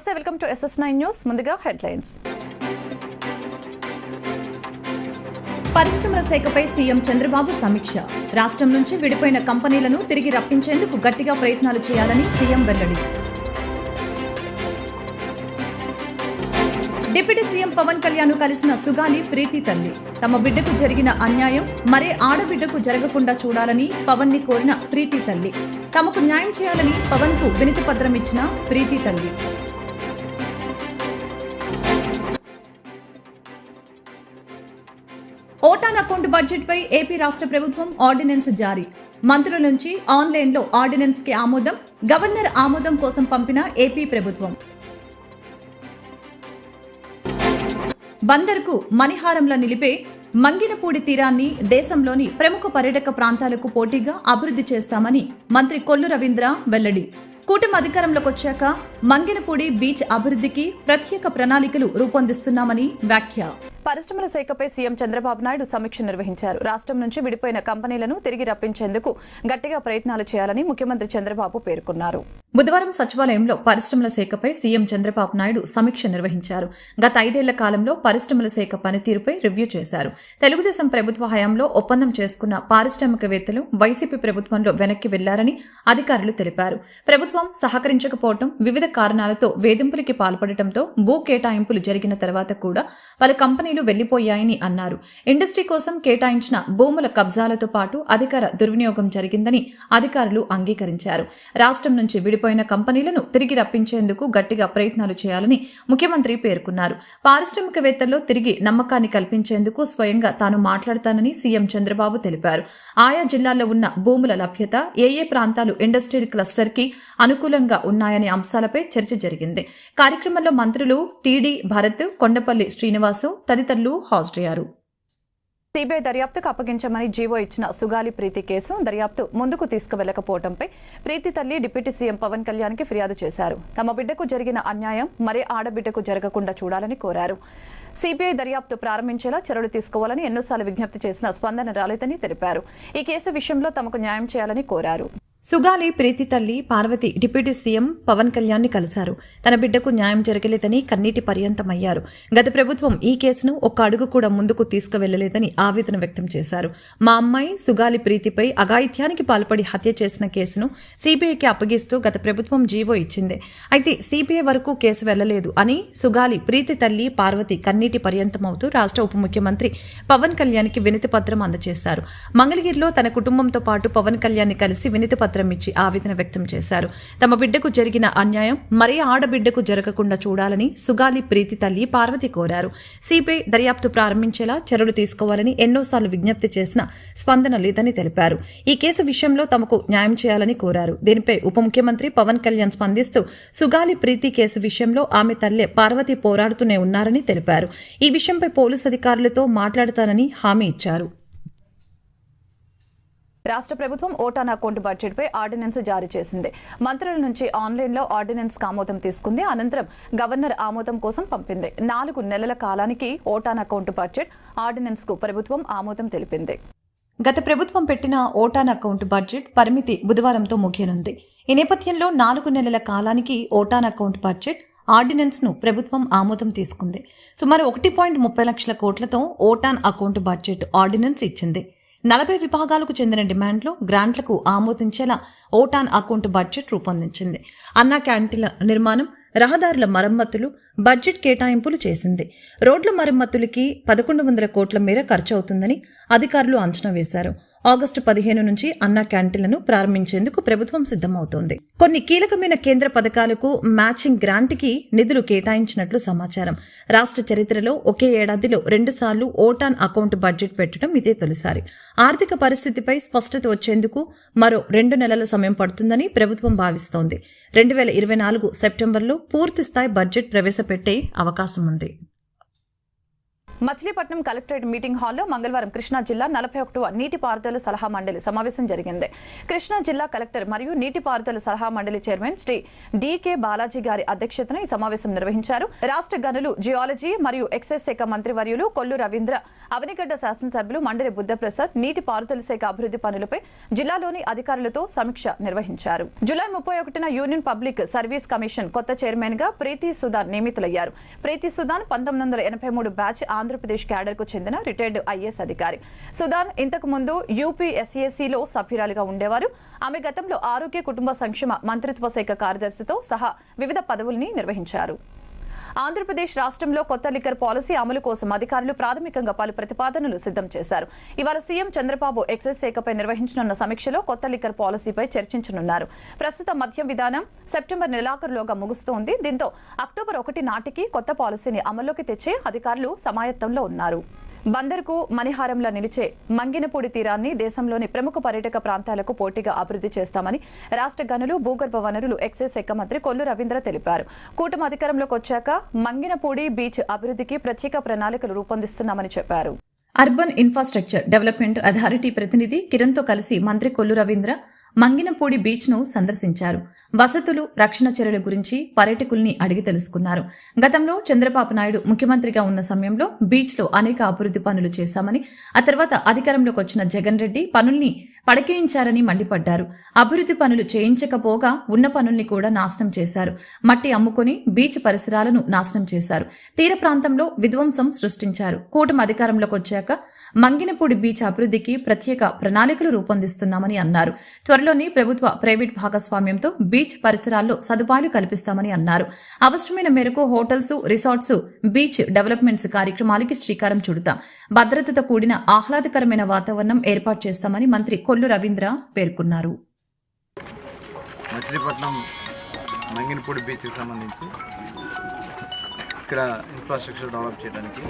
నమస్తే, welcome to SS9 news. ముందుగా headlines. పరిశ్రమల శాఖపై సీఎం చంద్రబాబు సమీక్ష. రాష్ట్రం నుంచి విడిపోయిన కంపెనీలను తిరిగి రప్పించేందుకు గట్టిగా ప్రయత్నాలు చేయాలని సీఎం వెల్లడి. డిప్యూటీ సీఎం పవన్ కళ్యాణ్ కలిసిన సుగాలి ప్రీతి తల్లి. తమ బిడ్డకు జరిగిన అన్యాయం మరే ఆడబిడ్డకు జరగకుండా చూడాలని పవన్ ని కోరిన ప్రీతి తల్లి. తమకు న్యాయం చేయాలని పవన్ కు వినతి పత్రం ఇచ్చిన ప్రీతి తల్లి. ఓటాన్ అకౌంట్ బడ్జెట్ పై ఏపీ రాష్ట్ర ప్రభుత్వం ఆర్డినెన్స్ జారీ. మంత్రుల నుంచి ఆన్లైన్లో ఆర్డినెన్స్ కి ఆమోదం. గవర్నర్ ఆమోదం కోసం పంపిన ఏపీ ప్రభుత్వం. బందర్కు మణిహారంలా నిలిపే మంగినపూడి తీరాన్ని దేశంలోని ప్రముఖ పర్యాటక ప్రాంతాలకు పోటీగా అభివృద్ధి చేస్తామని మంత్రి కొల్లు రవీంద్ర వెల్లడి. కూటమి అధికారంలోకి వచ్చాక మంగినపూడి బీచ్ అభివృద్ధికి ప్రత్యేక ప్రణాళికలు రూపొందిస్తున్నామని వ్యాఖ్య. పరిశ్రమల శాఖపై సీఎం చంద్రబాబు నాయుడు సమీక్ష నిర్వహించారు. రాష్ట్రం నుంచి విడిపోయిన కంపెనీలను తిరిగి రప్పించేందుకు గట్టిగా ప్రయత్నాలు చేయాలని ముఖ్యమంత్రి చంద్రబాబు పేర్కొన్నారు. బుధవారం సచివాలయంలో పరిశ్రమల శాఖపై సీఎం చంద్రబాబు నాయుడు సమీక్ష నిర్వహించారు. గత 5 ఏళ్ల కాలంలో పరిశ్రమల శాఖ పనితీరుపై రివ్యూ చేశారు. తెలుగుదేశం ప్రభుత్వ హయాంలో ఒప్పందం చేసుకున్న పారిశ్రామికవేత్తలు వైసీపీ ప్రభుత్వంలో వెనక్కి వెళ్లారని అధికారులు తెలిపారు. ప్రభుత్వం సహకరించకపోవడం, వివిధ కారణాలతో వేధింపులకి పాల్పడటంతో భూ కేటాయింపులు జరిగిన తర్వాత కూడా పలు కంపెనీలు వెళ్లిపోయాయని అన్నారు. ఇండస్ట్రీ కోసం కేటాయించిన భూముల కబ్జాలతో పాటు అధికార దుర్వినియోగం జరిగిందని అధికారులు అంగీకరించారు. రాష్ట్రం నుంచి విడిపోయిన కంపెనీలను తిరిగి రప్పించేందుకు గట్టిగా ప్రయత్నాలు చేయాలని ముఖ్యమంత్రి పేర్కొన్నారు. పారిశ్రామికవేత్తల్లో తిరిగి నమ్మకాన్ని కల్పించేందుకు స్వయంగా తాను మాట్లాడతానని సీఎం చంద్రబాబు తెలిపారు. ఆయా జిల్లాల్లో ఉన్న భూముల లభ్యత, ఏ ప్రాంతాలు ఇండస్ట్రియల్ క్లస్టర్ కి అనుకూలంగా ఉన్నాయనే అంశాలపై చర్చ జరిగింది. కార్యక్రమంలో మంత్రులు టీడీ భరత్, కొండపల్లి శ్రీనివాసు తదితరులు హాజరయ్యారు. సిబిఐ దర్యాప్తుకు అప్పగించమని జీవో ఇచ్చిన సుగాలి ప్రీతి కేసు దర్యాప్తు ముందుకు తీసుకువెళ్లకపోవడంపై ప్రీతి తల్లి డిప్యూటీ సీఎం పవన్ కళ్యాణ్ కి ఫిర్యాదు చేశారు. తమ బిడ్డకు జరిగిన అన్యాయం మరే ఆడబిడ్డకు జరగకుండా చూడాలని కోరారు. సిబిఐ దర్యాప్తు ప్రారంభించేలా చర్యలు తీసుకోవాలని ఎన్నోసార్లు విజ్ఞప్తి చేసిన స్పందన రాలేదని తెలిపారు. ఈ కేసు విషయంలో తమకు న్యాయం చేయాలని కోరారు. సుగాలి ప్రీతి తల్లి పార్వతి డిప్యూటీ సీఎం పవన్ కళ్యాణ్ ని కలిశారు. తన బిడ్డకు న్యాయం జరగలేదని కన్నీటి పర్యంతమయ్యారు. గత ప్రభుత్వం ఈ కేసును ఒక్క అడుగు కూడా ముందుకు తీసుకువెళ్లలేదని ఆవేదన వ్యక్తం చేశారు. మా అమ్మాయి సుగాలి ప్రీతిపై అఘాయిత్యానికి పాల్పడి హత్య చేసిన కేసును సిబిఐకి అప్పగిస్తూ గత ప్రభుత్వం జీవో ఇచ్చింది. అయితే సిబిఐ వరకు కేసు వెళ్లలేదు అని సుగాలి ప్రీతి తల్లి పార్వతి కన్నీటి పర్యంతమవుతూ రాష్ట్ర ఉప ముఖ్యమంత్రి పవన్ కళ్యాణ్ కి వినతి పత్రం అందజేశారు. మంగళగిరిలో తన కుటుంబంతో పాటు పవన్ కళ్యాణ్ ని కలిసి వినతి పత్రం ఇచ్చి ఆవేదన వ్యక్తం చేశారు. తమ బిడ్డకు జరిగిన అన్యాయం మరే ఆడబిడ్డకు జరగకుండా చూడాలని సుగాలి ప్రీతి తల్లి పార్వతి కోరారు. సిబిఐ దర్యాప్తు ప్రారంభించేలా చర్యలు తీసుకోవాలని ఎన్నోసార్లు విజ్ఞప్తి చేసినా స్పందన లేదని తెలిపారు. ఈ కేసు విషయంలో తమకు న్యాయం చేయాలని కోరారు. దీనిపై ఉప ముఖ్యమంత్రి పవన్ కళ్యాణ్ స్పందిస్తూ సుగాలి ప్రీతి కేసు విషయంలో ఆమె తల్లే పార్వతి పోరాడుతూనే ఉన్నారని తెలిపారు. ఈ విషయంపై పోలీసు అధికారులతో మాట్లాడతానని హామీ ఇచ్చారు. రాష్ట్ర ప్రభుత్వం ఓటాన్ అకౌంట్ బడ్జెట్ పై ఆర్డినెన్స్ జారీ చేసింది. మంత్రుల నుంచి ఆన్లైన్లో ఆర్డినెన్స్ ఆమోదం తీసుకుంది. అనంతరం గవర్నర్ ఆమోదం కోసం పంపింది. 4 నెలల కాలానికి ఓటాన్ అకౌంట్ బడ్జెట్ ఆర్డినెన్స్ కు ప్రభుత్వం ఆమోదం తెలిపింది. గత ప్రభుత్వం పెట్టిన ఓటాన్ అకౌంట్ బడ్జెట్ పరిమితి బుధవారంతో ముగియనుంది. ఈ నేపథ్యంలో 4 నెలల కాలానికి ఓటాన్ అకౌంట్ బడ్జెట్ ఆర్డినెన్స్ ను ప్రభుత్వం ఆమోదం తీసుకుంది. సుమారు 1.30 లక్షల కోట్లతో ఓటాన్ అకౌంట్ బడ్జెట్ ఆర్డినెన్స్ ఇచ్చింది. 40 విభాగాలకు చెందిన డిమాండ్లు, గ్రాంట్లకు ఆమోదించేలా ఓటాన్ అకౌంట్ బడ్జెట్ రూపొందించింది. అన్నా క్యాంటీన్ల నిర్మాణం, రహదారుల మరమ్మతులు బడ్జెట్ కేటాయింపులు చేసింది. రోడ్ల మరమ్మతులకి 1100 కోట్ల మేర ఖర్చు అవుతుందని అధికారులు అంచనా వేశారు. ఆగస్టు 15 నుంచి అన్నా క్యాంటీన్లను ప్రారంభించేందుకు ప్రభుత్వం సిద్దమవుతోంది. కొన్ని కీలకమైన కేంద్ర పథకాలకు మ్యాచింగ్ గ్రాంట్కి నిధులు కేటాయించినట్లు సమాచారం. రాష్ట్ర చరిత్రలో ఒకే ఏడాదిలో 2 సార్లు ఓటాన్ అకౌంట్ బడ్జెట్ పెట్టడం ఇదే తొలిసారి. ఆర్థిక పరిస్థితిపై స్పష్టత వచ్చేందుకు మరో 2 నెలల సమయం పడుతుందని ప్రభుత్వం భావిస్తోంది. 2024 సెప్టెంబర్లో పూర్తిస్థాయి బడ్జెట్ ప్రవేశపెట్టే అవకాశం ఉంది. మచిలీపట్నం కలెక్టరేట్ మీటింగ్ హాల్లో మంగళవారం కృష్ణా జిల్లా 41వ నీటిపారుదల సలహా మండలి సమావేశం జరిగింది. కృష్ణా జిల్లా కలెక్టర్ మరియు నీటిపారుదల సలహా మండలి చైర్మన్ శ్రీ డికే బాలాజీ గారి అధ్యక్షతన ఈ సమావేశం నిర్వహించారు. రాష్ట్ర గనులు, జియాలజీ మరియు ఎక్సైజ్ శాఖ మంత్రివర్యులు కొల్లు రవీంద్ర, అవనిగడ్డ శాసనసభ్యులు మండలి బుద్ధప్రసాద్ నీటిపారుదల శాఖ అభివృద్ధి పనులపై జిల్లాలోని అధికారులతో సమీక్ష నిర్వహించారు. జూలై 31న యూనియన్ పబ్లిక్ సర్వీస్ కమిషన్ కొత్త చైర్మన్ గా ప్రీతి సుదాన్ నియమితులయ్యారు. ప్రీతి సుదాన్ 1983 బ్యాచ్ ఆంధ్రప్రదేశ్ క్యాడర్ కు చెందిన రిటైర్డ్ ఐఏఎస్ అధికారి. సుదాన్ ఇంతకు ముందు యూపీఎస్ఏసీలో సభ్యురాలిగా ఉండేవారు. ఆమె గతంలో ఆరోగ్య కుటుంబ సంక్షేమ మంత్రిత్వ శాఖ కార్యదర్శితో సహా వివిధ పదవుల్ని నిర్వహించారు. ఆంధ్రప్రదేశ్ రాష్ట్రంలో కొత్త లిక్కర్ పాలసీ అమలు కోసం అధికారులు ప్రాథమికంగా పలు ప్రతిపాదనలు సిద్ధం చేశారు. ఇవాళ సీఎం చంద్రబాబు ఎక్సైజ్ శాఖపై నిర్వహించనున్న సమీక్షలో కొత్త లిక్కర్ పాలసీపై చర్చించనున్నారు. ప్రస్తుత మద్యం విధానం సెప్టెంబర్ నెలాఖరులోగా ముగుస్తోంది. దీంతో అక్టోబర్ 1 నాటికి కొత్త పాలసీని అమల్లోకి తెచ్చే అధికారులు సమాయత్తంలో ఉన్నారు. బందర్కు మణిహారంలో నిలిచే మంగినపూడి తీరాన్ని దేశంలోని ప్రముఖ పర్యాటక ప్రాంతాలకు పోటీగా అభివృద్ధి చేస్తామని రాష్ట్ర గనులు, భూగర్భ వనరులు, ఎక్సైజ్ శాఖ మంత్రి కొల్లు రవీంద్ర తెలిపారు. కూటమి అధికారంలోకి వచ్చాక మంగినపూడి బీచ్ అభివృద్ధికి ప్రత్యేక ప్రణాళికలు రూపొందిస్తున్నామని చెప్పారు. అర్బన్ ఇన్ఫ్రాస్ట్రక్చర్ డెవలప్మెంట్ అథారిటీ ప్రతినిధి కిరణ్తో కలిసి మంత్రి కొల్లు రవీంద్ర మంగినపూడి బీచ్ ను సందర్శించారు. వసతులు, రక్షణ చర్యల గురించి పర్యాటకుల్ని అడిగి తెలుసుకున్నారు. గతంలో చంద్రబాబు నాయుడు ముఖ్యమంత్రిగా ఉన్న సమయంలో బీచ్ లో అనేక అభివృద్ధి పనులు చేశామని, ఆ తర్వాత అధికారంలోకి వచ్చిన జగన్ రెడ్డి పనుల్ని పడకేయించారని మండిపడ్డారు. అభివృద్ధి పనులు చేయించకపోగా ఉన్న పనుల్ని కూడా నాశనం చేశారు. మట్టి అమ్ముకొని బీచ్ పరిసరాలను నాశనం చేశారు. తీర ప్రాంతంలో విధ్వంసం సృష్టించారు. కూటమి అధికారంలోకి వచ్చాక మంగినపూడి బీచ్ అభివృద్ధికి ప్రత్యేక ప్రణాళికలు రూపొందిస్తున్నామని అన్నారు. త్వరలోని ప్రభుత్వ, ప్రైవేట్ భాగస్వామ్యంతో బీచ్ పరిసరాల్లో సదుపాయాలు కల్పిస్తామని అన్నారు. అవసరమైన మేరకు హోటల్స్, రిసార్ట్స్, బీచ్ డెవలప్మెంట్స్ కార్యక్రమాలకి శ్రీకారం చుడతాం. భద్రతతో కూడిన ఆహ్లాదకరమైన వాతావరణం ఏర్పాటు చేస్తామని మంత్రి కొల్లు రవీంద్ర పేర్కొన్నారు. మచిలీపట్నం మంగినపూడి బీచ్కి సంబంధించి ఇక్కడ ఇన్ఫ్రాస్ట్రక్చర్ డెవలప్ చేయడానికి,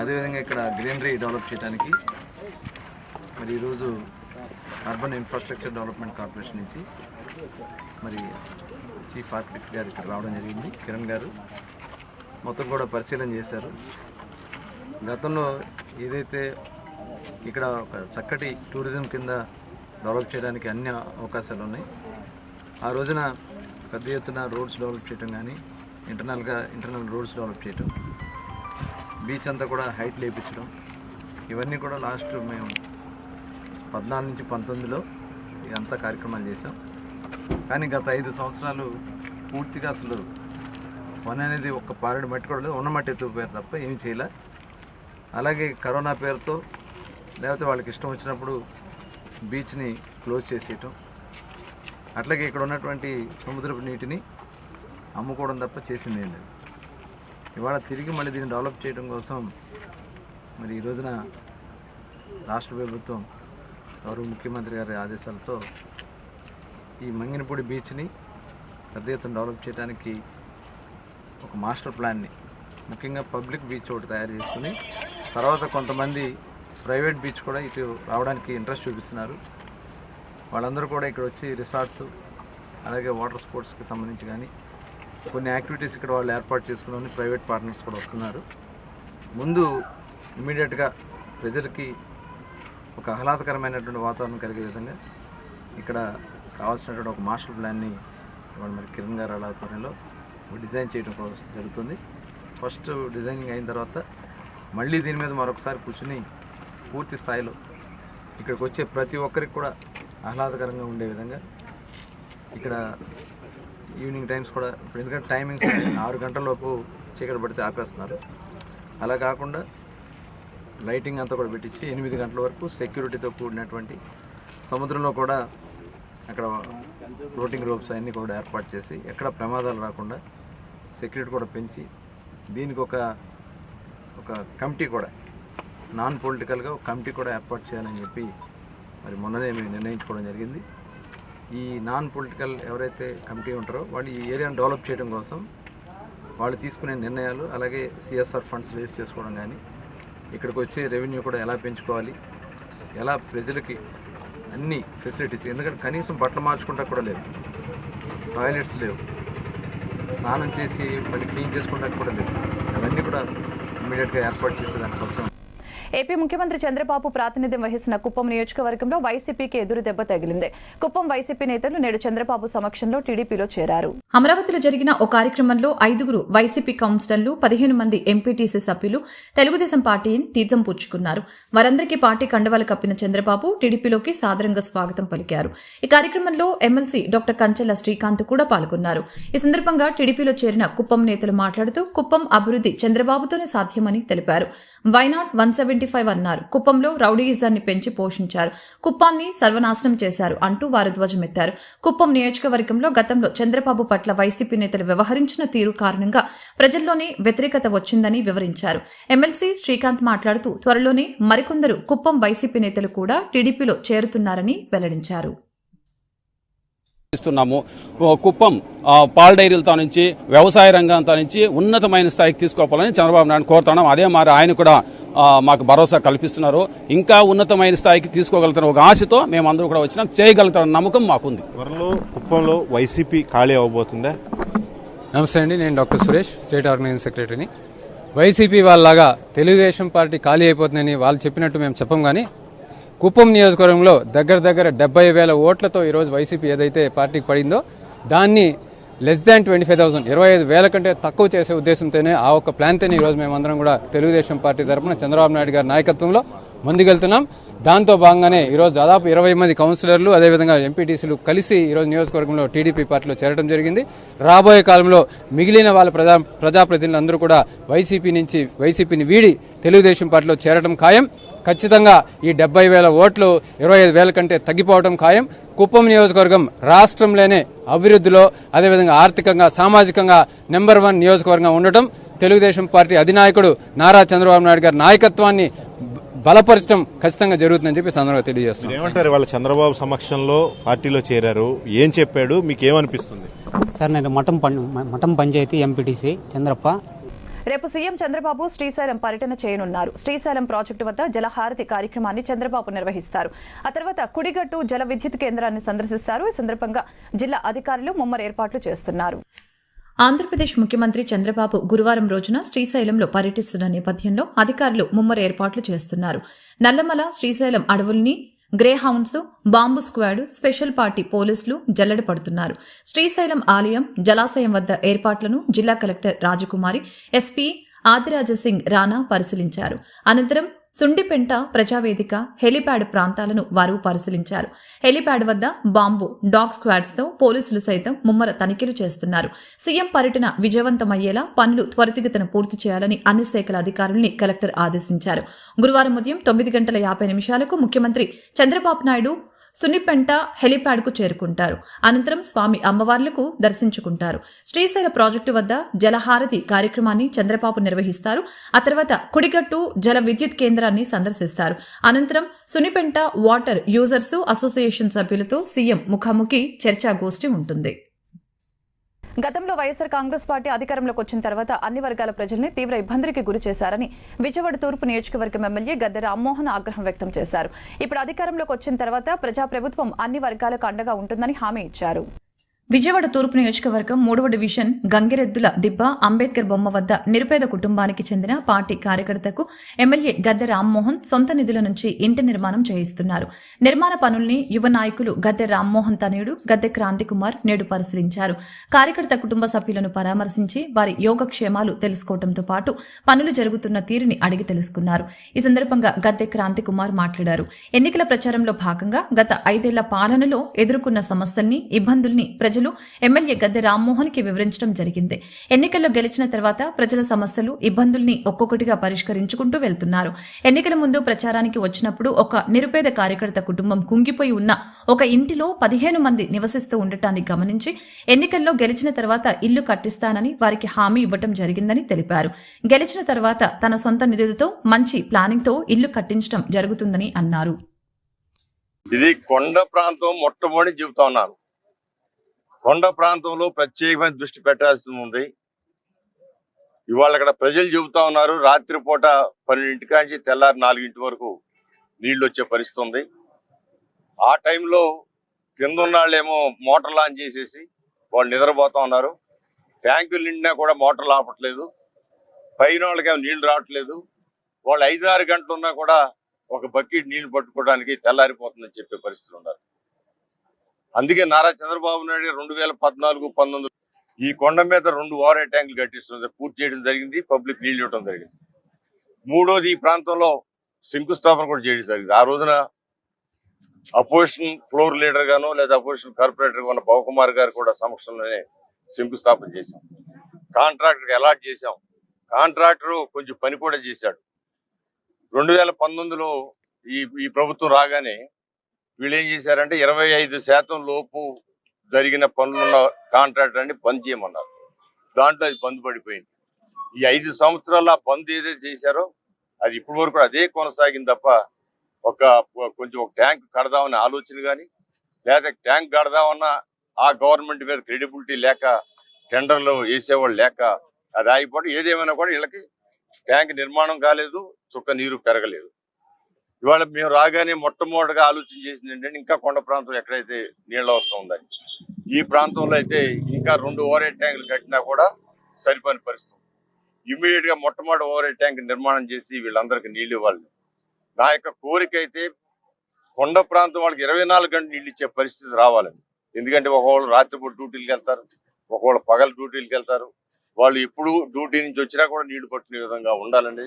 అదేవిధంగా ఇక్కడ గ్రీనరీ డెవలప్ చేయడానికి మరి ఈరోజు అర్బన్ ఇన్ఫ్రాస్ట్రక్చర్ డెవలప్మెంట్ కార్పొరేషన్ నుంచి మరి చీఫ్ ఆర్కిటెక్ట్ గారు ఇక్కడ రావడం జరిగింది. కిరణ్ గారు మొత్తం కూడా పరిశీలన చేశారు. గతంలో ఏదైతే ఇక్కడ ఒక చక్కటి టూరిజం కింద డెవలప్ చేయడానికి అన్ని అవకాశాలు ఉన్నాయి. ఆ రోజున పెద్ద ఎత్తున రోడ్స్ డెవలప్ చేయడం కానీ, ఇంటర్నల్ రోడ్స్ డెవలప్ చేయడం, బీచ్ అంతా కూడా హైట్ లేపించడం, ఇవన్నీ కూడా లాస్ట్ మేము 14 నుంచి 19లో ఇదంతా కార్యక్రమాలు చేసాం. కానీ గత 5 సంవత్సరాలు పూర్తిగా అసలు పని అనేది ఒక్క పారెడు మట్టి కూడా లేదు, ఉన్న మట్టి ఎత్తుకుపోయారు తప్ప ఏం చేయలే. అలాగే కరోనా పేరుతో లేకపోతే వాళ్ళకి ఇష్టం వచ్చినప్పుడు బీచ్ని క్లోజ్ చేసేయటం, అట్లాగే ఇక్కడ ఉన్నటువంటి సముద్రపు నీటిని అమ్ముకోవడం తప్ప చేసింది ఏం లేదు. ఇవాళ తిరిగి మళ్ళీ దీన్ని డెవలప్ చేయడం కోసం మరి ఈ రోజున రాష్ట్ర ప్రభుత్వం గౌరవ ముఖ్యమంత్రి గారి ఆదేశాలతో ఈ మంగినపూడి బీచ్ని పెద్ద ఎత్తున డెవలప్ చేయడానికి ఒక మాస్టర్ ప్లాన్ని, ముఖ్యంగా పబ్లిక్ బీచ్ ఒకటి తయారు చేసుకుని తర్వాత కొంతమంది ప్రైవేట్ బీచ్ కూడా ఇటు రావడానికి ఇంట్రెస్ట్ చూపిస్తున్నారు. వాళ్ళందరూ కూడా ఇక్కడ వచ్చి రిసార్ట్స్, అలాగే వాటర్ స్పోర్ట్స్కి సంబంధించి కానీ కొన్ని యాక్టివిటీస్ ఇక్కడ వాళ్ళు ఏర్పాటు చేసుకుని ప్రైవేట్ పార్ట్నర్స్ కూడా వస్తున్నారు. ముందు ఇమీడియట్గా ప్రజలకి ఒక ఆహ్లాదకరమైనటువంటి వాతావరణం కలిగే విధంగా ఇక్కడ కావాల్సినటువంటి ఒక మాస్టర్ ప్లాన్ని ఇవాళ మరి కిరణ్ గారు ఆధ్వర్యంలో డిజైన్ చేయడం జరుగుతుంది. ఫస్ట్ డిజైనింగ్ అయిన తర్వాత మళ్ళీ దీని మీద మరొకసారి కూర్చుని పూర్తి స్థాయిలో ఇక్కడికి వచ్చే ప్రతి ఒక్కరికి కూడా ఆహ్లాదకరంగా ఉండే విధంగా ఇక్కడ ఈవినింగ్ టైమ్స్ కూడా, ఇప్పుడు ఎందుకంటే టైమింగ్స్ 6 గంటల లోపు చీకటి పడితే ఆపేస్తున్నారు, అలా కాకుండా లైటింగ్ అంతా కూడా పెట్టించి 8 గంటల వరకు సెక్యూరిటీతో కూడినటువంటి సముద్రంలో కూడా అక్కడ ఫ్లోటింగ్ రోప్స్ అన్నీ కూడా ఏర్పాటు చేసి ఎక్కడ ప్రమాదాలు రాకుండా సెక్యూరిటీ కూడా పెంచి దీనికి ఒక కమిటీ కూడా, నాన్ పొలిటికల్గా ఒక కమిటీ కూడా ఏర్పాటు చేయాలని చెప్పి మరి మొన్ననే మేము నిర్ణయించుకోవడం జరిగింది. ఈ నాన్ పొలిటికల్ ఎవరైతే కమిటీ ఉంటారో వాళ్ళు ఈ ఏరియాను డెవలప్ చేయడం కోసం వాళ్ళు తీసుకునే నిర్ణయాలు, అలాగే సిఎస్ఆర్ ఫండ్స్ రేస్ చేసుకోవడం కానీ, ఇక్కడికి వచ్చే రెవెన్యూ కూడా ఎలా పెంచుకోవాలి, ఎలా ప్రజలకి అన్ని ఫెసిలిటీస్, ఎందుకంటే కనీసం బట్టలు మార్చుకుంటా కూడా లేదు, టాయిలెట్స్ లేవు, స్నానం చేసి మళ్ళీ క్లీన్ చేసుకుంటా కూడా లేదు, అవన్నీ కూడా ఇమీడియట్గా ఏర్పాటు చేసే దానికోసం. ఏపీ ముఖ్యమంత్రి చంద్రబాబు ప్రాతినిధ్యం వహిస్తున్న కుప్పం నియోజకవర్గంలో వైసీపీకి ఎదురు దెబ్బ తగిలింది. కుప్పం వైసీపీ నేతలు నేడు చంద్రబాబు సమక్షంలో టీడీపీలో చేరారు. అమరావతిలో జరిగిన ఓ కార్యక్రమంలో 5గురు వైసీపీ కౌన్సిలర్లు, 15 మంది ఎంపీటీసీ సభ్యులు తెలుగుదేశం పార్టీని తీర్థం పుచ్చుకున్నారు. వారందరికీ పార్టీ కండవాలు కప్పిన చంద్రబాబు టీడీపీలోకి సాదరంగా స్వాగతం పలికారు. ఈ కార్యక్రమంలో ఎమ్మెల్సీ డాక్టర్ కంచెల శ్రీకాంత్ కూడా పాల్గొన్నారు. ఈ సందర్భంగా టీడీపీలో చేరిన కుప్పం నేతలు మాట్లాడుతూ కుప్పం అభివృద్ధి చంద్రబాబుతోనే సాధ్యమని తెలిపారు. వైనాట్ 175 అన్నారు. కుప్పంలో రౌడీయిజాన్ని పెంచి పోషించారు, కుప్పాన్ని సర్వనాశనం చేశారు అంటూ వారు ధ్వజమెత్తారు. కుప్పం నియోజకవర్గంలో గతంలో చంద్రబాబు పట్ల వైసీపీ నేతలు వ్యవహరించిన తీరు కారణంగా ప్రజల్లోనే వ్యతిరేకత వచ్చిందని వివరించారు. ఎమ్మెల్సీ శ్రీకాంత్ మాట్లాడుతూ త్వరలోనే మరికొందరు కుప్పం వైసీపీ నేతలు కూడా టీడీపీలో చేరుతున్నారని వెల్లడించారు. ఇస్తున్నాము. కుప్పం పాల డైరీలతో నుంచి వ్యవసాయ రంగంతో నుంచి ఉన్నతమైన స్థాయికి తీసుకోవాలని చంద్రబాబు నాయుడు కోరుతున్నాం. అదే మరి ఆయన కూడా మాకు భరోసా కల్పిస్తున్నారు. ఇంకా ఉన్నతమైన స్థాయికి తీసుకోగలుగుతున్న ఒక ఆశతో మేమందరూ కూడా వచ్చినాం. చేయగలుగుతామన్న నమ్మకం మాకుంది. త్వరలో కుప్పంలో వైసీపీ ఖాళీ అవబోతుందా? నమస్తే అండి, నేను డాక్టర్ సురేష్, స్టేట్ ఆర్గనైజింగ్ సెక్రటరీని. వైసీపీ వాళ్ళలాగా తెలుగుదేశం పార్టీ ఖాళీ అయిపోతుందని వాళ్ళు చెప్పినట్టు మేము చెప్పం. కానీ కుప్పం నియోజకవర్గంలో దగ్గర 70,000 ఓట్లతో ఈరోజు వైసీపీ ఏదైతే పార్టీకి పడిందో దాన్ని లెస్ దాన్ 25,000, 25,000 కంటే తక్కువ చేసే ఉద్దేశంతోనే ఆ ఒక్క ప్లాన్తోనే ఈరోజు మేమందరం కూడా తెలుగుదేశం పార్టీ తరఫున చంద్రబాబు నాయుడు గారి నాయకత్వంలో ముందుకెళ్తున్నాం. దాంతో భాగంగానే ఈరోజు దాదాపు 20 మంది కౌన్సిలర్లు, అదేవిధంగా ఎంపీటీసీలు కలిసి ఈరోజు నియోజకవర్గంలో టీడీపీ పార్టీలో చేరడం జరిగింది. రాబోయే కాలంలో మిగిలిన వాళ్ళ ప్రజాప్రతినిధులందరూ కూడా వైసీపీని వీడి తెలుగుదేశం పార్టీలో చేరడం ఖాయం. ఖచ్చితంగా ఈ 70,000 ఓట్లు 25,000 కంటే తగ్గిపోవడం ఖాయం. కుప్పం నియోజకవర్గం రాష్ట్రంలోనే అభివృద్ధిలో, అదేవిధంగా ఆర్థికంగా, సామాజికంగా నెంబర్ 1 నియోజకవర్గంగా ఉండటం, తెలుగుదేశం పార్టీ అధినాయకుడు నారా చంద్రబాబు నాయుడు గారి నాయకత్వాన్ని బలపరచడం ఖచ్చితంగా జరుగుతుందని చెప్పి సందర్భంగా తెలియజేస్తున్నారు. ఏమంటారు? వాళ్ళ చంద్రబాబు సమక్షంలో పార్టీలో చేరారు, ఏం చెప్పాడు, మీకు ఏమనిపిస్తుంది? సార్, నేను మఠం పంచాయతీ ఎంపీటీసీ చంద్రప్ప. రేపు సీఎం చంద్రబాబు శ్రీశైలం పర్యటన చేయనున్నారు. శ్రీశైలం ప్రాజెక్టు వద్ద జలహారతి కార్యక్రమాన్ని చంద్రబాబు నిర్వహిస్తారు. ఆ తర్వాత కుడిగట్టు జల విద్యుత్ కేంద్రాన్ని సందర్శిస్తారు. ఈ సందర్భంగా జిల్లా అధికారులు ముమ్మర ఏర్పాట్లు చేస్తున్నారు. ఆంధ్రప్రదేశ్ ముఖ్యమంత్రి చంద్రబాబు గురువారం రోజున శ్రీశైలంలో పర్యటిస్తున్న నేపథ్యంలో అధికారులు ముమ్మర ఏర్పాట్లు చేస్తున్నారు. నల్లమల శ్రీశైలం అడవుల్ని grey hounds, bomb squad, special party పోలీసులు జల్లెడ పడుతున్నారు. శ్రీశైలం ఆలయం, జలాశయం వద్ద ఏర్పాట్లను జిల్లా కలెక్టర్ రాజకుమారి, ఎస్పీ ఆదిరాజసింగ్ రాణా పరిశీలించారు. అనంతరం సుండిపెంట, ప్రజావేదిక, హెలిప్యాడ్ ప్రాంతాలను వారు పరిశీలించారు. హెలిప్యాడ్ వద్ద బాంబు, డాగ్ స్క్వాడ్స్ తో పోలీసులు సైతం ముమ్మర తనిఖీలు చేస్తున్నారు. సీఎం పర్యటన విజయవంతమయ్యేలా పనులు త్వరితగతిన పూర్తి చేయాలని అన్ని శాఖల అధికారుల్ని కలెక్టర్ ఆదేశించారు. గురువారం ఉదయం 9:50 ముఖ్యమంత్రి చంద్రబాబు నాయుడు సున్నిపెంట హెలిప్యాడ్కు చేరుకుంటారు. అనంతరం స్వామి అమ్మవార్లకు దర్శించుకుంటారు. శ్రీశైల ప్రాజెక్టు వద్ద జలహారతి కార్యక్రమాన్ని చంద్రబాబు నిర్వహిస్తారు. ఆ తర్వాత కుడిగట్టు జల విద్యుత్ కేంద్రాన్ని సందర్శిస్తారు. అనంతరం సున్నిపెంట వాటర్ యూజర్స్ అసోసియేషన్ సభ్యులతో సీఎం ముఖాముఖి చర్చాగోష్ఠి ఉంటుంది. గతంలో వైఎస్సార్ కాంగ్రెస్ పార్టీ అధికారంలోకి వచ్చిన తర్వాత అన్ని వర్గాల ప్రజల్ని తీవ్ర ఇబ్బందులకి గురి చేశారని విజయవాడ తూర్పు నియోజకవర్గం ఎమ్మెల్యే గద్దె రామ్మోహన్ ఆగ్రహం వ్యక్తం చేశారు. ఇప్పుడు అధికారంలోకి వచ్చిన తర్వాత ప్రజాప్రభుత్వం అన్ని వర్గాలకు అండగా ఉంటుందని హామీ ఇచ్చారు. విజయవాడ తూర్పు నియోజకవర్గం 3వ డివిజన్ గంగిరెద్దుల దిబ్బ అంబేద్కర్ బొమ్మ వద్ద నిరుపేద కుటుంబానికి చెందిన పార్టీ కార్యకర్తకు ఎమ్మెల్యే గద్దె రామ్మోహన్ సొంత నిధుల నుంచి ఇంటి నిర్మాణం చేయిస్తున్నారు. నిర్మాణ పనుల్ని యువ నాయకులు గద్దె రామ్మోహన్ తనయుడు గద్దె క్రాంతి కుమార్ నేడు పరిశీలించారు. కార్యకర్త కుటుంబ సభ్యులను పరామర్శించి వారి యోగక్షేమాలు తెలుసుకోవడంతో పాటు పనులు జరుగుతున్న తీరుని అడిగి తెలుసుకున్నారు. ఈ సందర్భంగా గద్దె క్రాంతి కుమార్ మాట్లాడారు. ఎన్నికల ప్రచారంలో భాగంగా గత 5 ఏళ్ల పాలనలో ఎదుర్కొన్న సమస్యల్ని, ఇబ్బందుల్ని ప్రజలు ఎమ్మెల్యే గద్దె రామ్మోహన్ కి వివరించడం జరిగింది. ఎన్నికల్లో గెలిచిన తర్వాత ప్రజల సమస్యలు, ఇబ్బందుల్ని ఒక్కొక్కటిగా పరిష్కరించుకుంటూ వెళ్తున్నారు. ఎన్నికల ముందు ప్రచారానికి వచ్చినప్పుడు ఒక నిరుపేద కార్యకర్త కుటుంబం కుంగిపోయి ఉన్న ఒక ఇంటిలో 15 మంది నివసిస్తూ ఉండటాన్ని గమనించి ఎన్నికల్లో గెలిచిన తర్వాత ఇల్లు కట్టిస్తానని వారికి హామీ ఇవ్వటం జరిగిందని తెలిపారు. గెలిచిన తర్వాత తన సొంత నిధులతో మంచి ప్లానింగ్ తో ఇల్లు కట్టించడం జరుగుతుందని అన్నారు. ఇది కొండ ప్రాంతం మొట్టమొదటి చెబుతా ఉన్నారు. కొండ ప్రాంతంలో ప్రత్యేకమైన దృష్టి పెట్టాల్సి ఉంది. ఇవాళ అక్కడ ప్రజలు చెబుతా ఉన్నారు, రాత్రిపూట 12 నుంచి తెల్లారి 4 వరకు నీళ్లు వచ్చే పరిస్థితి ఉంది. ఆ టైంలో కింద ఉన్నాళ్ళేమో మోటార్ లాంచ్ చేసేసి వాళ్ళు నిద్రపోతా ఉన్నారు. ట్యాంకులు నిండినా కూడా మోటార్లు ఆపట్లేదు. పైన వాళ్ళకి నీళ్లు రావట్లేదు. వాళ్ళు 5-6 గంటలు ఉన్నా కూడా ఒక బకెట్ నీళ్లు పట్టుకోవడానికి తెల్లారిపోతుందని చెప్పే పరిస్థితులు ఉన్నారు. అందుకే నారా చంద్రబాబు నాయుడు 2014-19 ఈ కొండ మీద 2 ఓవర్ ట్యాంకులు కట్టిస్తుంది, పూర్తి చేయడం జరిగింది. పబ్లిక్ నీళ్లు ఇవ్వడం జరిగింది. మూడోది ఈ ప్రాంతంలో శంకుస్థాపన కూడా చేయడం జరిగింది. ఆ రోజున అపోజిషన్ ఫ్లోర్ లీడర్ గాను లేదా అపోజిషన్ కార్పొరేటర్ ఉన్న భవకుమార్ గారు కూడా సమక్షంలోనే శంకుస్థాపన చేశాం. కాంట్రాక్టర్కి అలాట్ చేశాం. కాంట్రాక్టర్ కొంచెం పని కూడా చేశాడు. 2019లో ఈ ప్రభుత్వం రాగానే వీళ్ళు ఏం చేశారంటే 25% లోపు జరిగిన పనులున్న కాంట్రాక్టర్ అని బంద్ చేయమన్నారు. దాంట్లో అది బంద్ పడిపోయింది. ఈ 5 సంవత్సరాల బంద్ ఏదైతే చేశారో అది ఇప్పటి వరకు అదే కొనసాగింది తప్ప కొంచెం ఒక ట్యాంక్ కడదామనే ఆలోచన కానీ లేదా ట్యాంక్ కడదామన్న ఆ గవర్నమెంట్ మీద క్రెడిబిలిటీ లేక టెండర్లు వేసేవాళ్ళు లేక అది ఆగిపోవడం. ఏదేమైనా కూడా వీళ్ళకి ట్యాంక్ నిర్మాణం కాలేదు, చుక్క నీరు పెరగలేదు. ఇవాళ మేము రాగానే మొట్టమొదటిగా ఆలోచన చేసింది ఏంటంటే ఇంకా కొండ ప్రాంతం ఎక్కడైతే నీళ్ళ అవసరం ఉందని, ఈ ప్రాంతంలో అయితే ఇంకా 2 ఓవర్ ట్యాంకులు కట్టినా కూడా సరిపోని పరిస్థితి. ఇమ్మీడియట్ గా మొట్టమొదటి ఓవర్ ట్యాంక్ నిర్మాణం చేసి వీళ్ళందరికీ నీళ్లు ఇవ్వాలి. నా యొక్క కోరిక అయితే కొండ ప్రాంతం వాళ్ళకి 24 గంటలు నీళ్ళు ఇచ్చే పరిస్థితి రావాలని. ఎందుకంటే ఒకవాళ్ళు రాత్రిపూట డ్యూటీలకు వెళ్తారు, ఒకవాళ్ళు పగలు డ్యూటీలకు వెళ్తారు. వాళ్ళు ఎప్పుడు డ్యూటీ నుంచి వచ్చినా కూడా నీళ్లు పట్టుకునే విధంగా ఉండాలండి.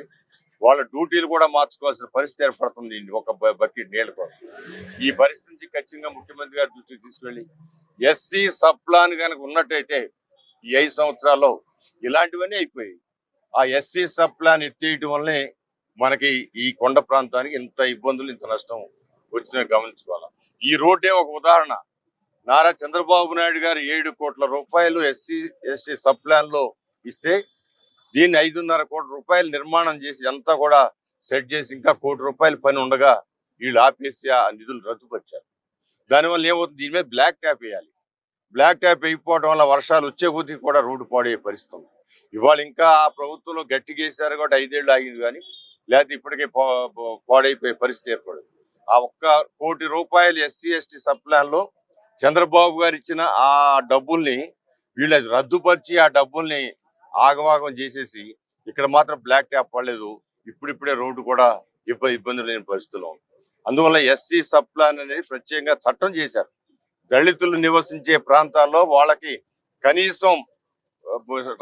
వాళ్ళ డ్యూటీలు కూడా మార్చుకోవాల్సిన పరిస్థితి ఏర్పడుతుంది ఒక బకెట్ నీళ్ళ కోసం. ఈ పరిస్థితి నుంచి ఖచ్చితంగా ముఖ్యమంత్రి గారి దృష్టికి తీసుకెళ్లి ఎస్సీ సబ్ ప్లాన్ కనుక ఉన్నట్టయితే ఈ 5 సంవత్సరాల్లో ఇలాంటివన్నీ అయిపోయాయి. ఆ ఎస్సీ సబ్ ప్లాన్ ఎత్తేయటం వల్లనే మనకి ఈ కొండ ప్రాంతానికి ఇంత ఇబ్బందులు, ఇంత నష్టం వచ్చిందని గమనించుకోవాలి. ఈ రోడ్డే ఒక ఉదాహరణ. నారా చంద్రబాబు నాయుడు గారు 7 కోట్ల రూపాయలు ఎస్సీ ఎస్టీ సబ్ ప్లాన్ లో ఇస్తే దీన్ని 5.5 కోట్ల రూపాయలు నిర్మాణం చేసి అంతా కూడా సెట్ చేసి ఇంకా 1 కోటి రూపాయల పని ఉండగా వీళ్ళు ఆపేసి ఆ నిధులు రద్దుపరిచారు. దానివల్ల ఏమవుతుంది, దీని మీద బ్లాక్ ట్యాప్ వేయాలి. బ్లాక్ ట్యాప్ అయిపోవడం వల్ల వర్షాలు వచ్చే కొద్దీ కూడా రోడ్డు పాడయ్యే పరిస్థితి ఉంది. ఇవాళ ఇంకా ఆ ప్రభుత్వంలో గట్టిగా వేశారు కాబట్టి 5 ఏళ్ళు ఆగింది, కానీ లేకపోతే ఇప్పటికే పాడైపోయే పరిస్థితి ఏర్పడింది. ఆ 1 కోటి రూపాయలు ఎస్సీ ఎస్టీ సబ్ ప్లాన్ లో చంద్రబాబు గారు ఇచ్చిన ఆ డబ్బుల్ని వీళ్ళు రద్దుపరిచి ఆ డబ్బుల్ని ఆగమాగం చేసేసి ఇక్కడ మాత్రం బ్లాక్ ట్యాప్ పడలేదు. ఇప్పుడిప్పుడే రోడ్డు కూడా ఇబ్బంది లేని పరిస్థితుల్లో ఉంది. అందువల్ల ఎస్సీ సబ్ ప్లాన్ అనేది ప్రత్యేకంగా చట్టం చేశారు. దళితులు నివసించే ప్రాంతాల్లో వాళ్ళకి కనీసం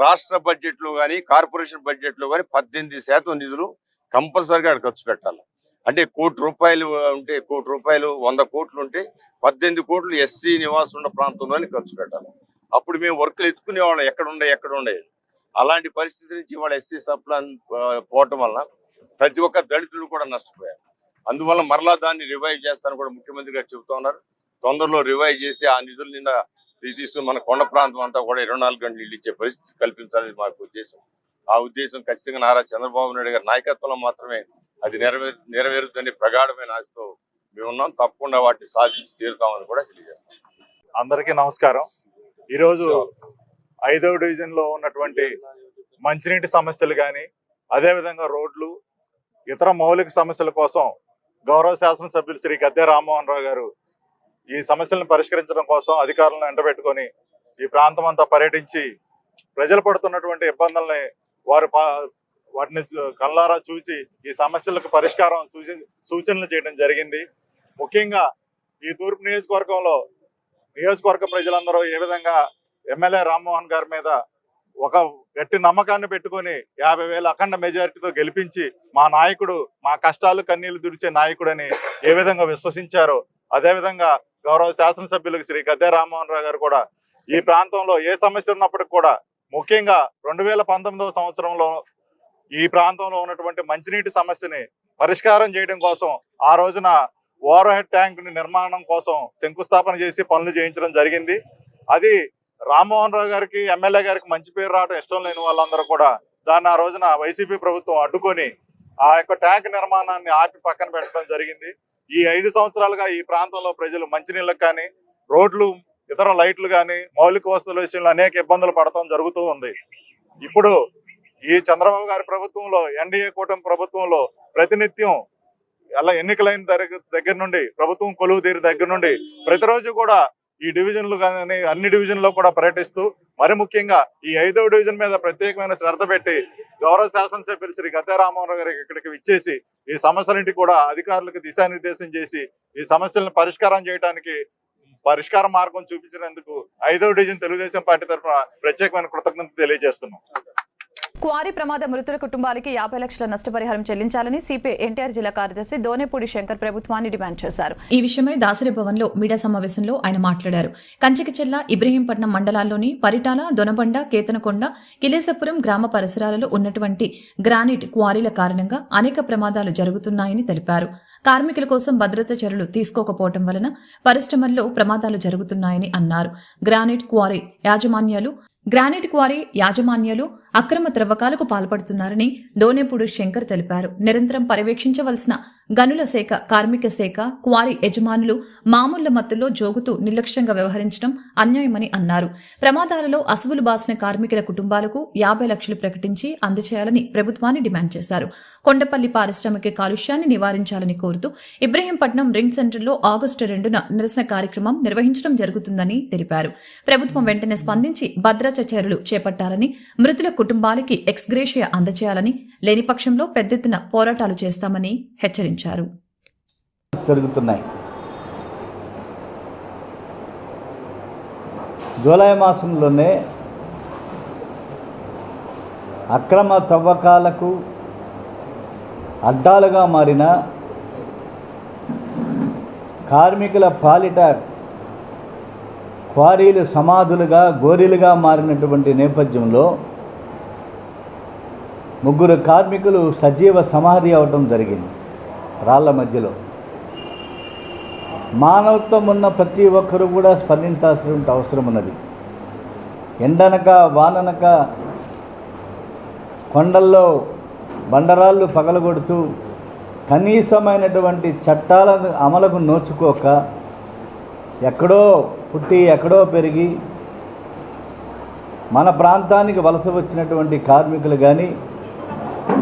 రాష్ట్ర బడ్జెట్ లో కానీ కార్పొరేషన్ బడ్జెట్ లో కానీ 18% నిధులు కంపల్సరీగా ఖర్చు పెట్టాలి. అంటే 1 కోటి రూపాయలు ఉంటే 1 కోటి రూపాయలు 100 కోట్లు ఉంటే 18 కోట్లు ఎస్సీ నివాసం ఉన్న ప్రాంతంలోనే ఖర్చు పెట్టాలి. అప్పుడు మేము వర్క్లు ఎత్తుకునే వాళ్ళం ఎక్కడ ఉండే. అలాంటి పరిస్థితి నుంచి వాళ్ళ ఎస్సీ సబ్ ప్లాన్ పోవటం వల్ల ప్రతి ఒక్క దళితులు కూడా నష్టపోయారు. అందువల్ల మరలా దాన్ని రివైవ్ చేస్తానని కూడా ముఖ్యమంత్రి గారు చెబుతా ఉన్నారు. తొందరలో రివైవ్ చేస్తే ఆ నిధుల నిండా తీసుకుని మన కొండ ప్రాంతం అంతా కూడా 24 గంటలు నీళ్ళు ఇచ్చే పరిస్థితి కల్పించాలని మాకు ఉద్దేశం. ఆ ఉద్దేశం ఖచ్చితంగా నారా చంద్రబాబు నాయుడు గారి నాయకత్వంలో మాత్రమే అది నెరవేరుతుందని ప్రగాఢమైన ఆశతో మేము ఉన్నాం. తప్పకుండా వాటిని సాధించి తీరుతామని కూడా తెలియజేస్తాం. అందరికీ నమస్కారం. ఈరోజు 5వ డివిజన్ లో ఉన్నటువంటి మంచినీటి సమస్యలు కానీ, అదేవిధంగా రోడ్లు, ఇతర మౌలిక సమస్యల కోసం గౌరవ శాసనసభ్యులు శ్రీ గద్దె రామ్మోహన్ రావు గారు ఈ సమస్యలను పరిష్కరించడం కోసం అధికారులను వెంటబెట్టుకొని ఈ ప్రాంతం అంతా పర్యటించి ప్రజలు పడుతున్నటువంటి ఇబ్బందుల్ని వాటిని కళ్ళారా చూసి ఈ సమస్యలకు పరిష్కారం సూచనలు చేయడం జరిగింది. ముఖ్యంగా ఈ తూర్పు నియోజకవర్గంలో నియోజకవర్గ ప్రజలందరూ ఏ విధంగా ఎమ్మెల్యే రామ్మోహన్ గారి మీద ఒక గట్టి నమ్మకాన్ని పెట్టుకొని 50,000 అఖండ మెజారిటీతో గెలిపించి మా నాయకుడు, మా కష్టాలు కన్నీళ్లు దుడిచే నాయకుడని ఏ విధంగా విశ్వసించారో, అదేవిధంగా గౌరవ శాసనసభ్యులకు శ్రీ గద్దె రామ్మోహన్ రావు గారు కూడా ఈ ప్రాంతంలో ఏ సమస్య ఉన్నప్పటికీ కూడా ముఖ్యంగా 2019వ సంవత్సరంలో ఈ ప్రాంతంలో ఉన్నటువంటి మంచినీటి సమస్యని పరిష్కారం చేయడం కోసం ఆ రోజున ఓవర్ హెడ్ ట్యాంక్ నిర్మాణం కోసం శంకుస్థాపన చేసి పనులు చేయించడం జరిగింది. అది రామ్మోహన్ రావు గారికి, ఎమ్మెల్యే గారికి మంచి పేరు రావడం ఇష్టం లేని వాళ్ళందరూ కూడా దాన్ని ఆ రోజున వైసీపీ ప్రభుత్వం అడ్డుకొని ఆ యొక్క ట్యాంక్ నిర్మాణాన్ని ఆపి పక్కన పెట్టడం జరిగింది. ఈ 5 సంవత్సరాలుగా ఈ ప్రాంతంలో ప్రజలు మంచినీళ్ళకి కానీ, రోడ్లు, ఇతర లైట్లు కానీ, మౌలిక వస్తువుల విషయంలో అనేక ఇబ్బందులు పడటం జరుగుతూ ఉంది. ఇప్పుడు ఈ చంద్రబాబు గారి ప్రభుత్వంలో, ఎన్డీఏ కూటమి ప్రభుత్వంలో ప్రతినిత్యం అలా ఎన్నికలైన దగ్గర నుండి, ప్రభుత్వం కొలువు తీరు దగ్గర నుండి ప్రతిరోజు కూడా ఈ డివిజన్లు కానీ అన్ని డివిజన్లో కూడా పర్యటిస్తూ మరి ముఖ్యంగా ఈ 5వ డివిజన్ మీద ప్రత్యేకమైన శ్రద్ధ పెట్టి గౌరవ శాసనసభ్యులు శ్రీ గద్దె రామ్మోహన్ గారికి ఇక్కడికి విచ్చేసి ఈ సమస్యలన్నింటి కూడా అధికారులకు దిశానిర్దేశం చేసి ఈ సమస్యలను పరిష్కార మార్గం చూపించినందుకు 5వ డివిజన్ తెలుగుదేశం పార్టీ తరఫున ప్రత్యేకమైన కృతజ్ఞతలు తెలియజేస్తున్నాం. క్వారీ ప్రమాద మృతుల కుటుంబాలకి 50 లక్షల నష్టపరిహారం చెల్లించాలని సిపిఐ ఎన్టీఆర్ జిల్లా కార్యదర్శి దోనేపూడి శంకర్ ప్రభుత్వాన్ని డిమాండ్ చేశారు. ఈ విషయమై దాసరి భవన్లో మీడియా సమావేశంలో ఆయన మాట్లాడారు. కంచికచెల్ల, ఇబ్రహీంపట్నం మండలాల్లోని పరిటాల, దొనబండ, కేతనకొండ, కిలేసపురం గ్రామ పరిసరాలలో ఉన్నటువంటి గ్రానైట్ క్వారీల కారణంగా అనేక ప్రమాదాలు జరుగుతున్నాయని తెలిపారు. కార్మికుల కోసం భద్రతా చర్యలు తీసుకోకపోవడం వలన పరిశ్రమల్లో ప్రమాదాలు జరుగుతున్నాయని అన్నారు. గ్రానైట్ క్వారీ యాజమాన్యాలు అక్రమ త్రవ్వకాలకు పాల్పడుతున్నారని దోనేపూడి శంకర్ తెలిపారు. నిరంతరం పర్యవేక్షించవలసిన గనుల శాఖ, కార్మిక శాఖ, క్వారీ యజమానులు మామూళ్ల మత్తులో జోగుతూ నిర్లక్ష్యంగా వ్యవహరించడం అన్యాయమని అన్నారు. ప్రమాదాలలో అసువులు బాసిన కార్మికుల కుటుంబాలకు 50 లక్షలు ప్రకటించి అందజేయాలని ప్రభుత్వాన్ని డిమాండ్ చేశారు. కొండపల్లి పారిశ్రామిక కాలుష్యాన్ని నివారించాలని కోరుతూ ఇబ్రహీంపట్నం రింగ్ సెంటర్లో ఆగస్టు 2న నిరసన కార్యక్రమం నిర్వహించడం జరుగుతుందని తెలిపారు. ప్రభుత్వం వెంటనే స్పందించి భద్రతా చర్యలు చేపట్టాలని, మృతుల కుటుంబాలకి ఎక్స్గ్రేషియా అందజేయాలని, లేని పక్షంలో పెద్ద ఎత్తున పోరాటాలు చేస్తామని హెచ్చరించారు. జరుగుతున్నాయి. జూలై మాసంలోనే అక్రమ తవ్వకాలకు అడ్డాలుగా మారిన కార్మికుల పాలిట క్వారీలు సమాధులుగా, గోరీలుగా మారినటువంటి నేపథ్యంలో 3 కార్మికులు సజీవ సమాధి అవటం జరిగింది రాళ్ల మధ్యలో. మానవత్వం ఉన్న ప్రతి ఒక్కరూ కూడా స్పందించాల్సిన అవసరం ఉన్నది. ఎండనక వాననక కొండల్లో బండరాళ్ళు పగలగొడుతూ కనీసమైనటువంటి చట్టాలను అమలుకు నోచుకోక ఎక్కడో పుట్టి ఎక్కడో పెరిగి మన ప్రాంతానికి వలస వచ్చినటువంటి కార్మికులు కానీ,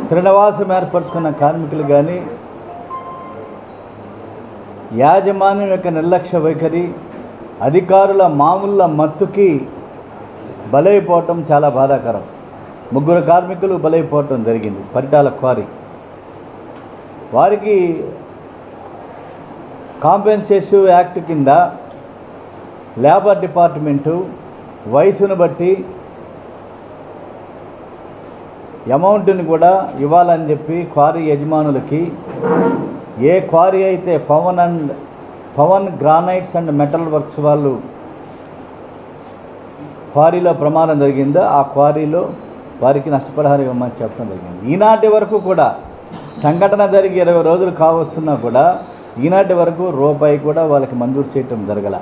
స్థిరనివాసం ఏర్పరచుకున్న కార్మికులు కానీ యాజమాన్యం యొక్క నిర్లక్ష్య వైఖరి, అధికారుల మామూళ్ళ మత్తుకి బలైపోవటం చాలా బాధాకరం. 3 కార్మికులు బలైపోవటం జరిగింది పరిటాల క్వారీ. వారికి కాంపెన్సేటివ్ యాక్ట్ కింద లేబర్ డిపార్ట్మెంటు వయసును బట్టి అమౌంట్ని కూడా ఇవ్వాలని చెప్పి క్వారీ యజమానులకి, ఏ క్వారీ అయితే Pavan granites and metal works వాళ్ళు క్వారీలో ప్రమాదం జరిగిందో ఆ క్వారీలో వారికి నష్టపరిహారం ఇవ్వమని చెప్పడం జరిగింది. ఈనాటి వరకు కూడా సంఘటన జరిగి 20 రోజులు కావస్తున్నా కూడా ఈనాటి వరకు రూపాయి కూడా వాళ్ళకి మంజూరు చేయటం జరగల.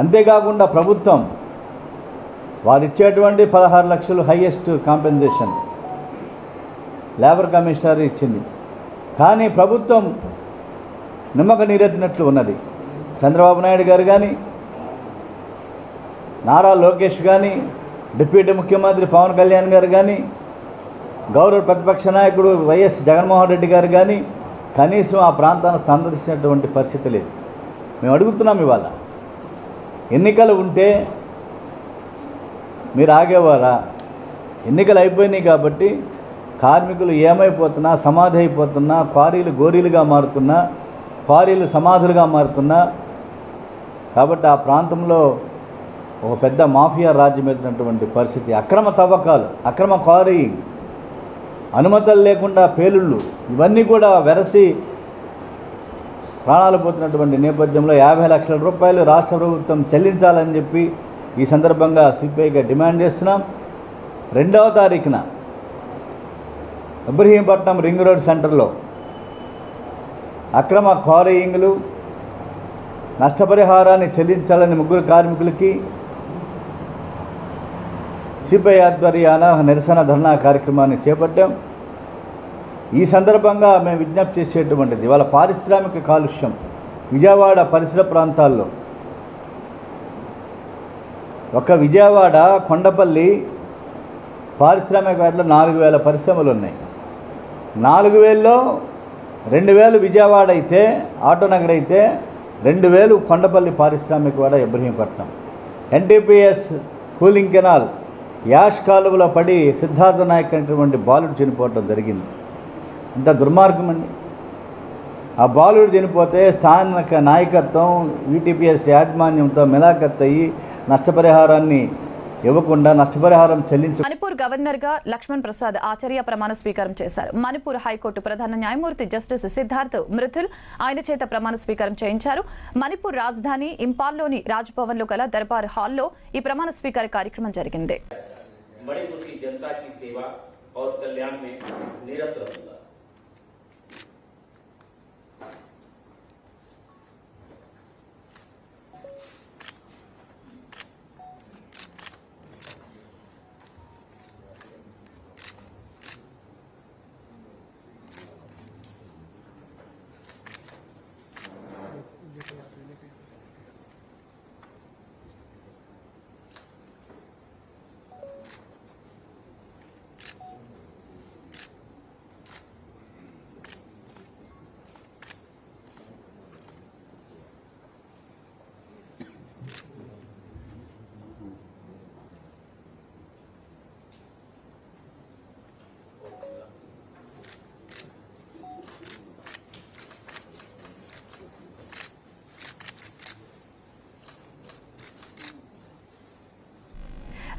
అంతేకాకుండా ప్రభుత్వం వారిచ్చేటువంటి 16 లక్షలు హైయెస్ట్ కాంపెన్సేషన్ లేబర్ కమిషనర్ ఇచ్చింది. కానీ ప్రభుత్వం నిమ్మక నీరెత్తినట్లు ఉన్నది. చంద్రబాబు నాయుడు గారు కానీ, నారా లోకేష్ కానీ, డిప్యూటీ ముఖ్యమంత్రి పవన్ కళ్యాణ్ గారు కానీ, గౌరవ ప్రతిపక్ష నాయకుడు వైఎస్ జగన్మోహన్ రెడ్డి గారు కానీ కనీసం ఆ ప్రాంతాన్ని సందర్శించినటువంటి పరిస్థితి లేదు. మేము అడుగుతున్నాం, ఇవాళ ఎన్నికలు ఉంటే మీరు ఆగేవారా? ఎన్నికలు అయిపోయినాయి కాబట్టి కార్మికులు ఏమైపోతున్నా, సమాధి అయిపోతున్నా, క్వారీలు గోరీలుగా మారుతున్నా, క్వారీలు సమాధులుగా మారుతున్నా. కాబట్టి ఆ ప్రాంతంలో ఒక పెద్ద మాఫియా రాజ్యం ఎత్తినటువంటి పరిస్థితి. అక్రమ తవ్వకాలు, అక్రమ క్వారీయింగ్, అనుమతులు లేకుండా పేలుళ్ళు, ఇవన్నీ కూడా వెరసి ప్రాణాలు పోతున్నటువంటి నేపథ్యంలో 50 లక్షల రూపాయలు రాష్ట్ర ప్రభుత్వం చెల్లించాలని చెప్పి ఈ సందర్భంగా సిపిఐగా డిమాండ్ చేస్తున్నాం. 2వ తారీఖున ఇబ్రహీంపట్నం రింగ్ రోడ్ సెంటర్లో అక్రమ క్వారీయింగ్లు, నష్టపరిహారాన్ని చెల్లించాలని 3 కార్మికులకి సిపిఐ ఆధ్వర్యాన నిరసన ధర్నా కార్యక్రమాన్ని చేపట్టాం. ఈ సందర్భంగా మేము విజ్ఞప్తి చేసేటువంటిది, ఇవాళ పారిశ్రామిక కాలుష్యం విజయవాడ పరిసర ప్రాంతాల్లో, ఒక విజయవాడ కొండపల్లి పారిశ్రామిక వాటిలో 4000 పరిశ్రమలు ఉన్నాయి. 4000లో 2000 విజయవాడ అయితే, ఆటోనగర్ అయితే 2000 కొండపల్లి పారిశ్రామిక వాడ Ibrahimpatnam. NTPS cooling canal ash కాలువలో పడి సిద్ధార్థ నాయక్ అనేటువంటి బాలుడు చనిపోవటం జరిగింది. ఇంత దుర్మార్గం అండి. ఆ బాలుడు చనిపోతే స్థానిక నాయకత్వం వీటీపీఎస్ యాజమాన్యంతో మిలాఖత్ అయ్యి నష్టపరిహారాన్ని ఇవ్వకుండా నష్టపరిహారం చెల్లించ మణిపూర్ గవర్నర్ గా లక్ష్మణ్ ప్రసాద్ ఆచార్య ప్రమాణ స్వీకారం చేశారు. మణిపూర్ హైకోర్టు ప్రధాన న్యాయమూర్తి జస్టిస్ సిద్ధార్థ్ మృథుల్ ఆయన చేత ప్రమాణ స్వీకారం చేయించారు. మణిపూర్ రాజధాని ఇంపాల్లోని రాజ్భవన్ లో గల దర్బార్ హాల్లో ఈ ప్రమాణ స్వీకార కార్యక్రమం జరిగింది.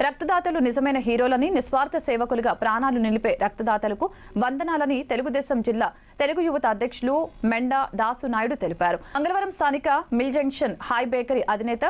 రక్తదాతలు నిజమైన హీరోలని, నిస్వార్థ సేవకులుగా ప్రాణాలు నిలిపే రక్తదాతలకు వందనాలని తెలుగుదేశం జిల్లా తెలుగు యువత అధ్యక్షులు మెండా దాసు నాయుడు తెలిపారు. మంగళవారం స్థానిక మిల్ జంక్షన్ హాయ్ బేకరీ అధినేత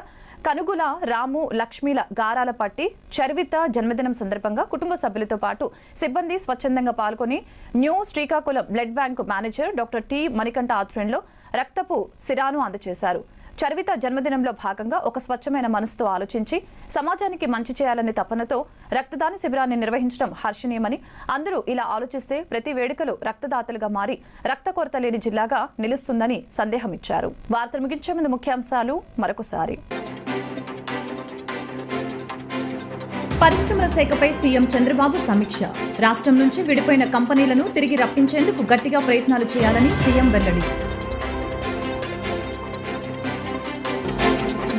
కనుగుల రాము లక్ష్మీల గారాల పట్టి చర్విత జన్మదినం సందర్భంగా కుటుంబ సభ్యులతో పాటు సిబ్బంది స్వచ్ఛందంగా పాల్గొని new Srikakulam blood bank manager doctor T Manikanta ఆధ్వర్యంలో రక్తపు సిరాను అందజేశారు. చర్విత జన్మదినంలో భాగంగా ఒక స్వచ్ఛమైన మనసుతో ఆలోచించి సమాజానికి మంచి చేయాలనే తపనతో రక్తదాన శిబిరాన్ని నిర్వహించడం హర్షణీయమని, అందరూ ఇలా ఆలోచిస్తే ప్రతి వేడుకలు రక్తదాతలుగా మారి రక్త కొరత లేని జిల్లాగా నిలుస్తుందని సందేహమిచ్చారు. వార్తలు ముగించే ముందు ముఖ్యాంశాలు మరొకసారి. పరిశ్రమల శాఖపై సీఎం చంద్రబాబు సమీక్ష. రాష్ట్రం నుంచి విడిపోయిన కంపెనీలను తిరిగి రప్పించేందుకు గట్టిగా ప్రయత్నాలు చేయాలని సీఎం వెల్లడి.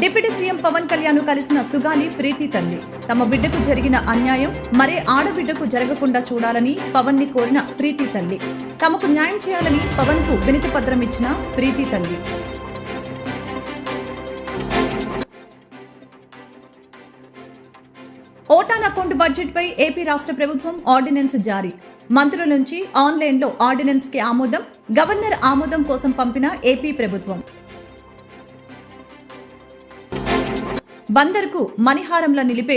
డిప్యూటీ సీఎం పవన్ కళ్యాణ్ కలిసిన సుగాలి ప్రీతి తల్లి. తమ బిడ్డకు జరిగిన అన్యాయం మరే ఆడబిడ్డకు జరగకుండా చూడాలని పవన్ ని కోరిన ప్రీతి తల్లి. తమకు న్యాయం చేయాలని పవన్ కు వినతి పత్రం ఇచ్చిన ప్రీతి తల్లి. ఓటాన్ అకౌంట్ బడ్జెట్ పై ఏపీ రాష్ట్ర ప్రభుత్వం ఆర్డినెన్స్ జారీ. మంత్రుల నుంచి ఆన్లైన్లో ఆర్డినెన్స్ కి ఆమోదం. గవర్నర్ ఆమోదం కోసం పంపిన ఏపీ ప్రభుత్వం. బందర్కు మణిహారంలా నిలిపే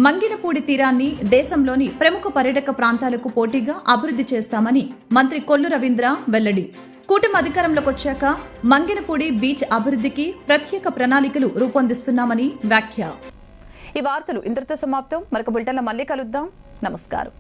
మంగినపూడి తీరాన్ని దేశంలోని ప్రముఖ పర్యాటక ప్రాంతాలకు పోటీగా అభివృద్ధి చేస్తామని మంత్రి కొల్లు రవీంద్ర వెల్లడి. కూటమి అధికారంలోకి వచ్చాక మంగినపూడి బీచ్ అభివృద్ధికి ప్రత్యేక ప్రణాళికలు రూపొందిస్తున్నామని వ్యాఖ్య. ఈ వార్తలు ఇంతటితో సమాప్తం. మరొక బులెటిన్లో మళ్ళీ కలుద్దాం. నమస్కారం.